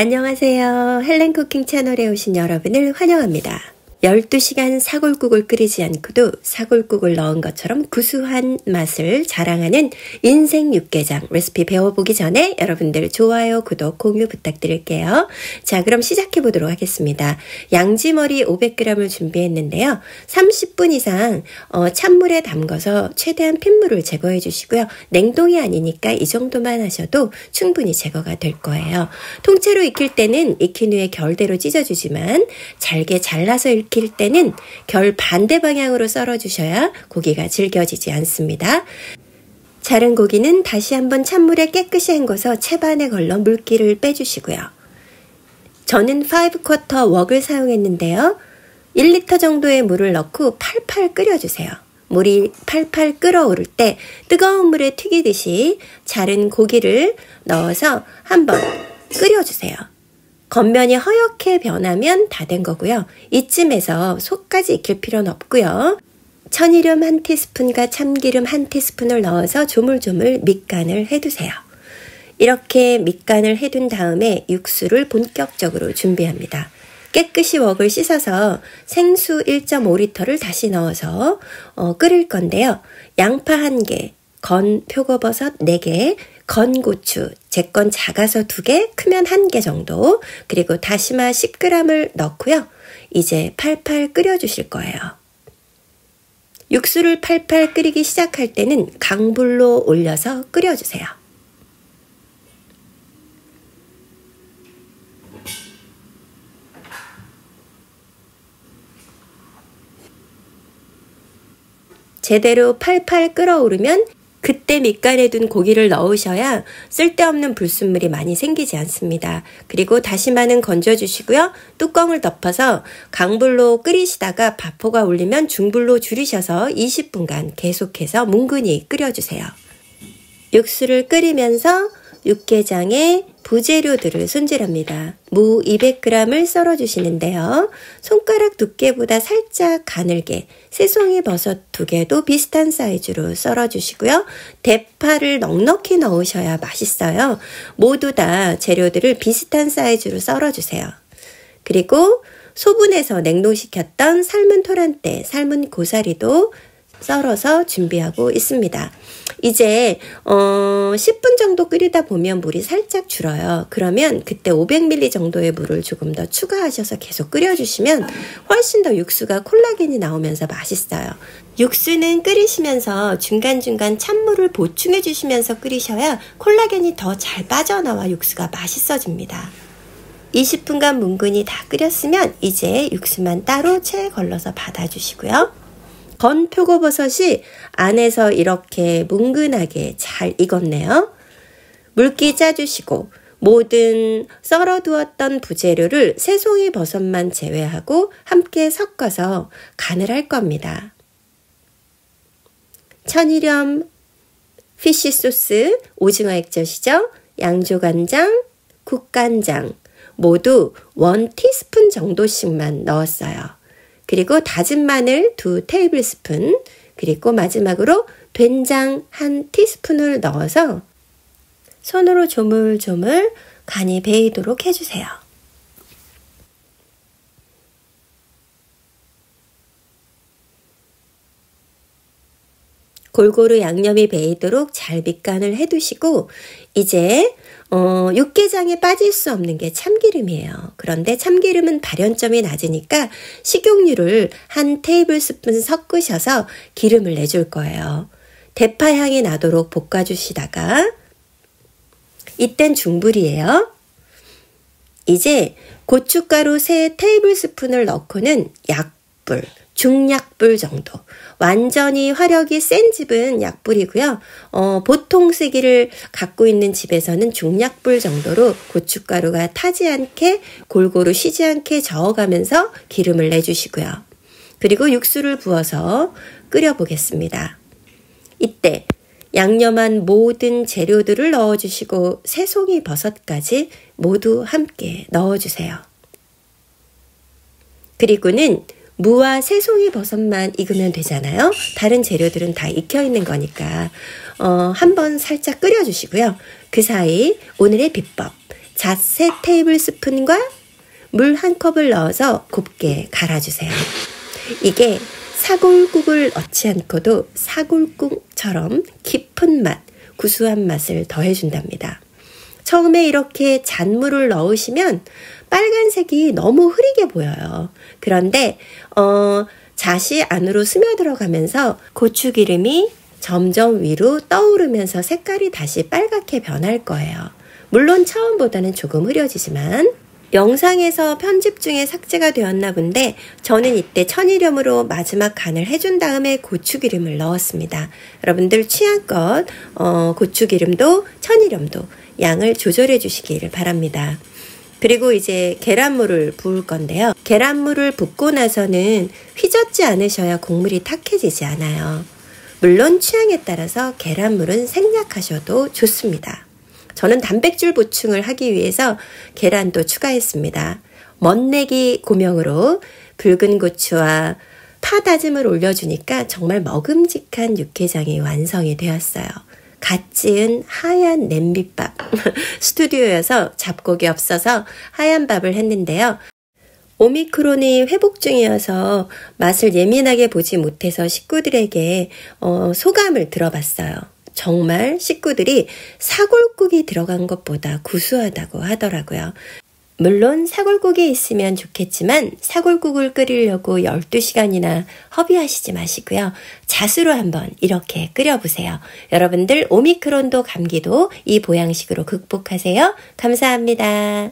안녕하세요. 헬렌쿠킹 채널에 오신 여러분을 환영합니다. 12시간 사골국을 끓이지 않고도 사골국을 넣은 것처럼 구수한 맛을 자랑하는 인생 육개장 레시피 배워보기 전에 여러분들 좋아요, 구독, 공유 부탁드릴게요. 자, 그럼 시작해 보도록 하겠습니다. 양지머리 500g을 준비했는데요. 30분 이상 찬물에 담가서 최대한 핏물을 제거해 주시고요. 냉동이 아니니까 이 정도만 하셔도 충분히 제거가 될 거예요. 통째로 익힐 때는 익힌 후에 결대로 찢어주지만 잘게 잘라서 익힐 때는 결 반대 방향으로 썰어주셔야 고기가 질겨지지 않습니다. 자른 고기는 다시 한번 찬물에 깨끗이 헹궈서 채반에 걸러 물기를 빼주시고요. 저는 5쿼터 웍을 사용했는데요. 1리터 정도의 물을 넣고 팔팔 끓여주세요. 물이 팔팔 끓어오를 때 뜨거운 물에 튀기듯이 자른 고기를 넣어서 한번 끓여주세요. 겉면이 허옇게 변하면 다 된 거고요. 이쯤에서 속까지 익힐 필요는 없고요. 천일염 1티스푼과 참기름 1티스푼을 넣어서 조물조물 밑간을 해두세요. 이렇게 밑간을 해둔 다음에 육수를 본격적으로 준비합니다. 깨끗이 웍을 씻어서 생수 1.5리터를 다시 넣어서 끓일 건데요. 양파 1개, 건 표고버섯 4개, 건 고추, 제 건 작아서 2개, 크면 1개 정도, 그리고 다시마 10g을 넣고요. 이제 팔팔 끓여주실 거예요. 육수를 팔팔 끓이기 시작할 때는 강불로 올려서 끓여주세요. 제대로 팔팔 끓어오르면 그때 밑간에 둔 고기를 넣으셔야 쓸데없는 불순물이 많이 생기지 않습니다. 그리고 다시마는 건져주시고요. 뚜껑을 덮어서 강불로 끓이시다가 바포가 울리면 중불로 줄이셔서 20분간 계속해서 뭉근히 끓여주세요. 육수를 끓이면서 육개장에 부재료들을 손질합니다. 무 200g을 썰어주시는데요. 손가락 두께보다 살짝 가늘게 새송이 버섯 2개도 비슷한 사이즈로 썰어주시고요. 대파를 넉넉히 넣으셔야 맛있어요. 모두 다 재료들을 비슷한 사이즈로 썰어주세요. 그리고 소분해서 냉동시켰던 삶은 토란대, 삶은 고사리도 썰어서 준비하고 있습니다. 이제 10분 정도 끓이다 보면 물이 살짝 줄어요. 그러면 그때 500ml 정도의 물을 조금 더 추가하셔서 계속 끓여주시면 훨씬 더 육수가 콜라겐이 나오면서 맛있어요. 육수는 끓이시면서 중간중간 찬물을 보충해 주시면서 끓이셔야 콜라겐이 더 잘 빠져나와 육수가 맛있어집니다. 20분간 뭉근히 다 끓였으면 이제 육수만 따로 체에 걸러서 받아주시고요. 건 표고버섯이 안에서 이렇게 뭉근하게 잘 익었네요. 물기 짜주시고 모든 썰어두었던 부재료를 새송이 버섯만 제외하고 함께 섞어서 간을 할 겁니다. 천일염, 피쉬소스, 오징어 액젓이죠. 양조간장, 국간장 모두 1티스푼 정도씩만 넣었어요. 그리고 다진 마늘 2테이블스푼, 그리고 마지막으로 된장 1티스푼을 넣어서 손으로 조물조물 간이 배이도록 해주세요. 골고루 양념이 배이도록 잘 밑간을 해두시고 이제 육개장에 빠질 수 없는 게 참기름이에요. 그런데 참기름은 발연점이 낮으니까 식용유를 1테이블스푼 섞으셔서 기름을 내줄 거예요. 대파 향이 나도록 볶아주시다가 이땐 중불이에요. 이제 고춧가루 3테이블스푼을 넣고는 약불, 중약불 정도. 완전히 화력이 센 집은 약불이고요. 보통 세기를 갖고 있는 집에서는 중약불 정도로 고춧가루가 타지 않게 골고루 쉬지 않게 저어가면서 기름을 내주시고요. 그리고 육수를 부어서 끓여보겠습니다. 이때 양념한 모든 재료들을 넣어주시고 새송이 버섯까지 모두 함께 넣어주세요. 그리고는 무와 새송이 버섯만 익으면 되잖아요. 다른 재료들은 다 익혀 있는 거니까 한번 살짝 끓여주시고요. 그 사이 오늘의 비법, 잣 3테이블스푼과 물 1컵을 넣어서 곱게 갈아주세요. 이게 사골국을 넣지 않고도 사골국처럼 깊은 맛, 구수한 맛을 더해준답니다. 처음에 이렇게 잣물을 넣으시면 빨간색이 너무 흐리게 보여요. 그런데 잣이 안으로 스며들어가면서 고추기름이 점점 위로 떠오르면서 색깔이 다시 빨갛게 변할 거예요. 물론 처음보다는 조금 흐려지지만 영상에서 편집 중에 삭제가 되었나 본데 저는 이때 천일염으로 마지막 간을 해준 다음에 고추기름을 넣었습니다. 여러분들 취향껏 고추기름도 천일염도 양을 조절해 주시기를 바랍니다. 그리고 이제 계란물을 부을 건데요. 계란물을 붓고 나서는 휘젓지 않으셔야 국물이 탁해지지 않아요. 물론 취향에 따라서 계란물은 생략하셔도 좋습니다. 저는 단백질 보충을 하기 위해서 계란도 추가했습니다. 멋내기 고명으로 붉은 고추와 파 다짐을 올려주니까 정말 먹음직한 육개장이 완성이 되었어요. 갓 지은 하얀 냄비밥. 스튜디오여서 잡곡이 없어서 하얀 밥을 했는데요. 오미크론이 회복 중이어서 맛을 예민하게 보지 못해서 식구들에게 소감을 들어봤어요. 정말 식구들이 사골국이 들어간 것보다 구수하다고 하더라고요. 물론 사골국이 있으면 좋겠지만 사골국을 끓이려고 12시간이나 허비하시지 마시고요. 잣으로 한번 이렇게 끓여보세요. 여러분들 오미크론도 감기도 이 보양식으로 극복하세요. 감사합니다.